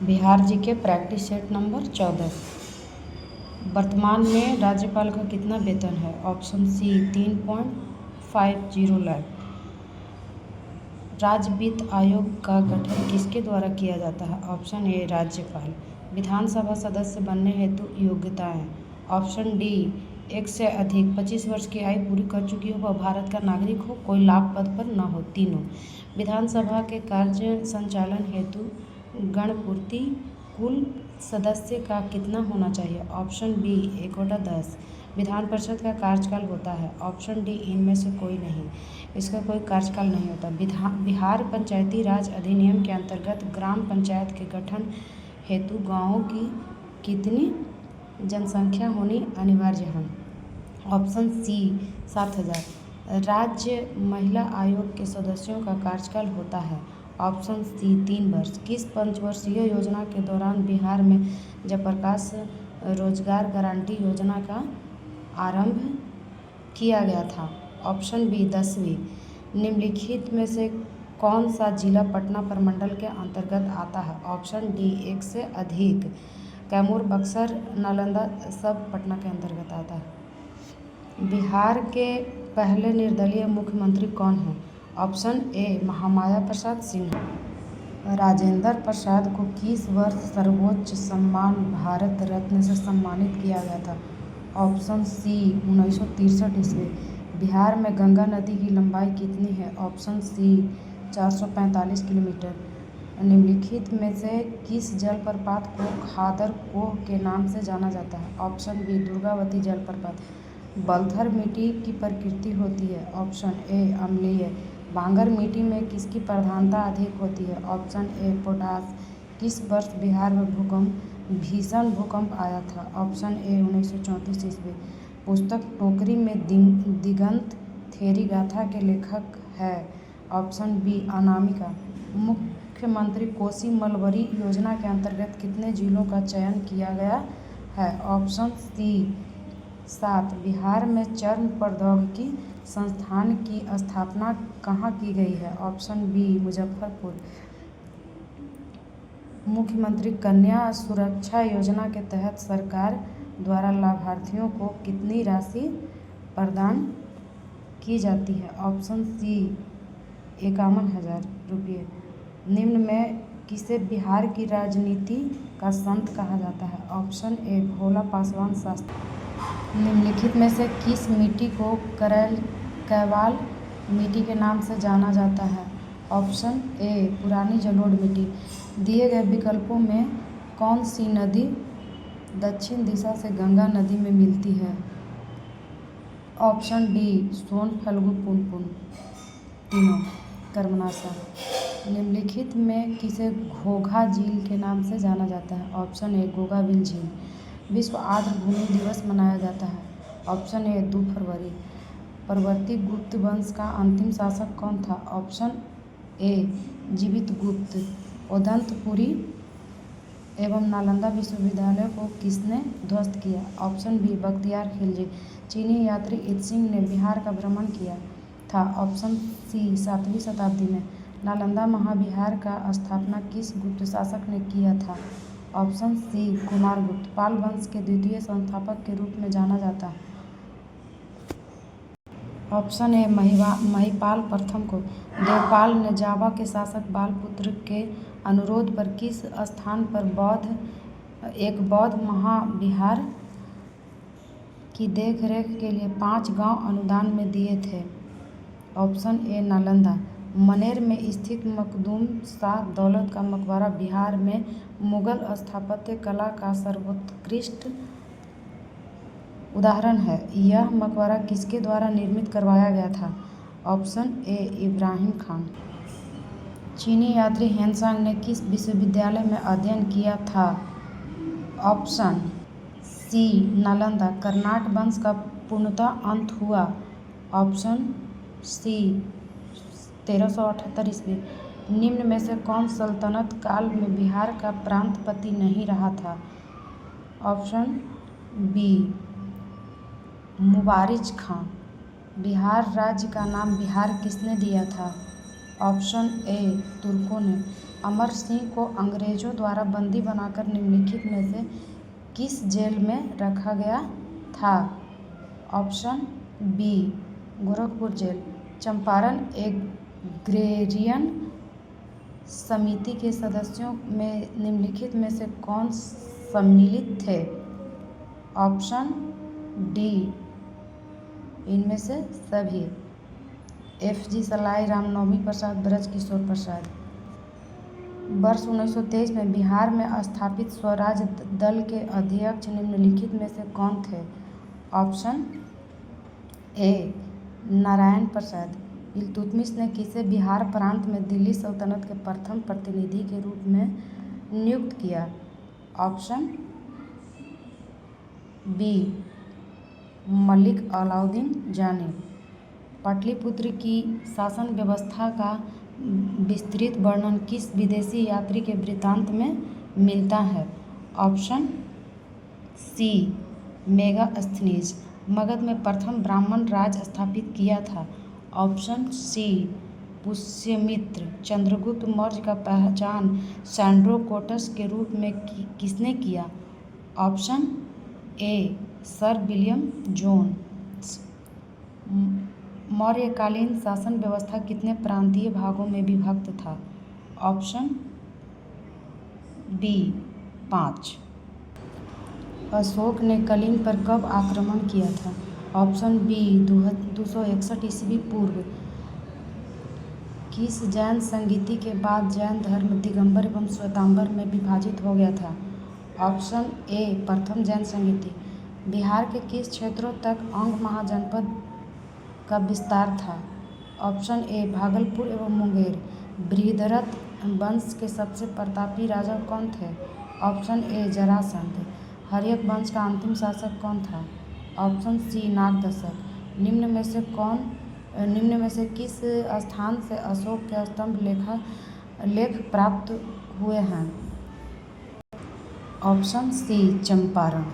बिहार जी के practice set number 14। वर्तमान में राज्यपाल का कितना वेतन है? Option C 3.50 lakh. राज्य वित्त आयोग का गठन किसके द्वारा किया जाता है? ऑप्शन ए राज्यपाल। विधानसभा सदस्य बनने हेतु योग्यताएं। ऑप्शन डी, एक से अधिक 25 वर्ष की आयु पूरी कर चुकी हो, वह भारत का नागरिक हो, कोई लाभ पद पर न हो। तीनों। विधानसभा के कार्य संचालन हेतु गणपूर्ति कुल सदस्य का कितना होना चाहिए? Option B 1/10। विधान परिषद का कार्यकाल होता है। ऑप्शन डी, इनमें से कोई नहीं, इसका कोई कार्यकाल नहीं होता। बिहार पंचायती राज अधिनियम के अंतर्गत ग्राम पंचायत के गठन हेतु गांवों की कितनी जनसंख्या होनी अनिवार्य है? Option C 7,000। राज्य महिला आयोग के सदस्यों का कार्यकाल होता है। ऑप्शन सी 3 वर्ष। किस पंचवर्षीय योजना के दौरान बिहार में जयप्रकाश रोजगार गारंटी योजना का आरंभ किया गया था? ऑप्शन बी 10वीं। निम्नलिखित में से कौन सा जिला पटना प्रमंडल के अंतर्गत आता है? ऑप्शन डी, एक से अधिक। कैमूर, बक्सर, नालंदा सब पटना के अंतर्गत आता है। बिहार के पहले निर्दलीय मुख्यमंत्री कौन हैं? Option A Mahamaya Prasad Sinha. राजेंद्र प्रसाद को किस वर्ष सर्वोच्च सम्मान भारत रत्न से सम्मानित किया गया था? ऑप्शन सी 1963 ईस्वी। बिहार में गंगा नदी की लंबाई कितनी है? Option C 445 kilometre. निम्नलिखित में से किस जलप्रपात को खादर कोह के नाम से जाना जाता है? ऑप्शन बी दुर्गावती जलप्रपात। बलथर मिट्टी की प्रकृति होती है? ऑप्शन ए अम्लीय। भांगर मिट्टी में किसकी प्रधानता अधिक होती है? Option A potash. किस वर्ष बिहार में भीषण भूकंप आया था? ऑप्शन ए 1934 ईस्वी। पुस्तक टोकरी में दिगंत थेरी गाथा के लेखक है? Option B Anamika. मुख्यमंत्री कोसी मलबरी योजना के अंतर्गत कितने जिलों का चयन किया गया है? ऑप्शन सी 7। बिहार में चर्म प्रौद्योगिकी संस्थान की स्थापना कहाँ की गई है? Option B Muzaffarpur. मुख्यमंत्री कन्या सुरक्षा योजना के तहत सरकार द्वारा लाभार्थियों को कितनी राशि प्रदान की जाती है? ऑप्शन सी 51,000 रुपये। निम्न में किसे बिहार की राजनीति का संत कहा जाता है? ऑप्शन ए भोला पासवान शास्त्री। निम्नलिखित में से किस मिट्टी को कैवाल मिट्टी के नाम से जाना जाता है? ऑप्शन ए पुरानी जलोढ़ मिट्टी। दिए गए विकल्पों में कौन सी नदी दक्षिण दिशा से गंगा नदी में मिलती है? ऑप्शन डी सोन, फल्गु, पुनपुन। तीनों। कर्मनाशा। निम्नलिखित में किसे घोघा झील के नाम से जाना जाता है? ऑप्शन ए गोगाबिल झील। विश्व आर्द्र भूमि दिवस मनाया जाता है? ऑप्शन ए 2 फरवरी। परवर्ती गुप्त वंश का अंतिम शासक कौन था? ऑप्शन ए जीवित गुप्त। उदंतपुरी एवं नालंदा विश्वविद्यालय को किसने ध्वस्त किया? Option B Bakhtiyar Khilji. चीनी यात्री इत्सिंग ने बिहार का भ्रमण किया था? ऑप्शन सी 7वीं शताब्दी में। नालंदा महाविहार का स्थापना किस गुप्त शासक ने किया था? ऑप्शन सी कुमारगुप्त। पाल वंश के द्वितीय संस्थापक के रूप में जाना जाता है? ऑप्शन ए महिपाल प्रथम को। देवपाल ने जावा के शासक बालपुत्र के अनुरोध पर किस स्थान पर एक बौद्ध महाविहार की देखरेख के लिए 5 गांव अनुदान में दिए थे? Option A Nalanda. मनेर में स्थित मखदूम शाह दौलत का मकबरा बिहार में मुगल स्थापत्य कला का सर्वोत्कृष्ट उदाहरण है। यह मकबरा किसके द्वारा निर्मित करवाया गया था? Option A Ibrahim Khan. चीनी यात्री हेनसांग ने किस विश्वविद्यालय में अध्ययन किया था? ऑप्शन सी नालंदा। कर्नाट वंश का पूर्णतः अंत हुआ? ऑप्शन सी 1378 ईस्वी। निम्न में से कौन सल्तनत काल में बिहार का प्रांतपति नहीं रहा था? ऑप्शन बी मुबारिज खां। बिहार राज्य का नाम बिहार किसने दिया था? ऑप्शन ए तुर्कों ने। अमर सिंह को अंग्रेजों द्वारा बंदी बनाकर निम्नलिखित में से किस जेल में रखा गया था? Option B Gorakhpur jail. Champaran agrarian समिति के सदस्यों में निम्नलिखित में से कौन सम्मिलित थे? ऑप्शन डी इनमें से सभी। FG सलाई, रामनवमी प्रसाद, ब्रजकिशोर प्रसाद। वर्ष 1923 में बिहार में स्थापित स्वराज दल के अध्यक्ष निम्नलिखित में से कौन थे? Option A Narayan Prasad. इल्तुतमिश ने किसे बिहार प्रांत में दिल्ली सल्तनत के प्रथम प्रतिनिधि के रूप में नियुक्त किया? ऑप्शन बी मलिक अलाउद्दीन जानी। पाटलिपुत्र की शासन व्यवस्था का विस्तृत वर्णन किस विदेशी यात्री के वृत्तांत में मिलता है? ऑप्शन सी मेगास्थनीज। मगध में प्रथम ब्राह्मण राज स्थापित किया था? Option C Pushyamitra. चंद्रगुप्त मौर्य का पहचान सैंड्रोकोटस के रूप में किसने किया? Option A sir William Jones. मौर्यकालीन शासन व्यवस्था कितने प्रांतीय भागों में विभक्त था? Option B 5। अशोक ने कलिंग पर कब आक्रमण किया था? ऑप्शन बी 261 ईस्वी पूर्व। किस जैन संगीति के बाद जैन धर्म दिगंबर एवं श्वेतांबर में विभाजित हो गया था? ऑप्शन ए प्रथम जैन संगीति। बिहार के किस क्षेत्रों तक अंग महाजनपद का विस्तार था? ऑप्शन ए भागलपुर एवं मुंगेर। बृहद्रथ वंश के सबसे प्रतापी राजा कौन थे? Option A Jarasandh. हर्यक वंश का अंतिम शासक कौन था? Option C Nagdashak. निम्न में से किस स्थान से अशोक के स्तंभ लेख प्राप्त हुए हैं? Option C Champaran.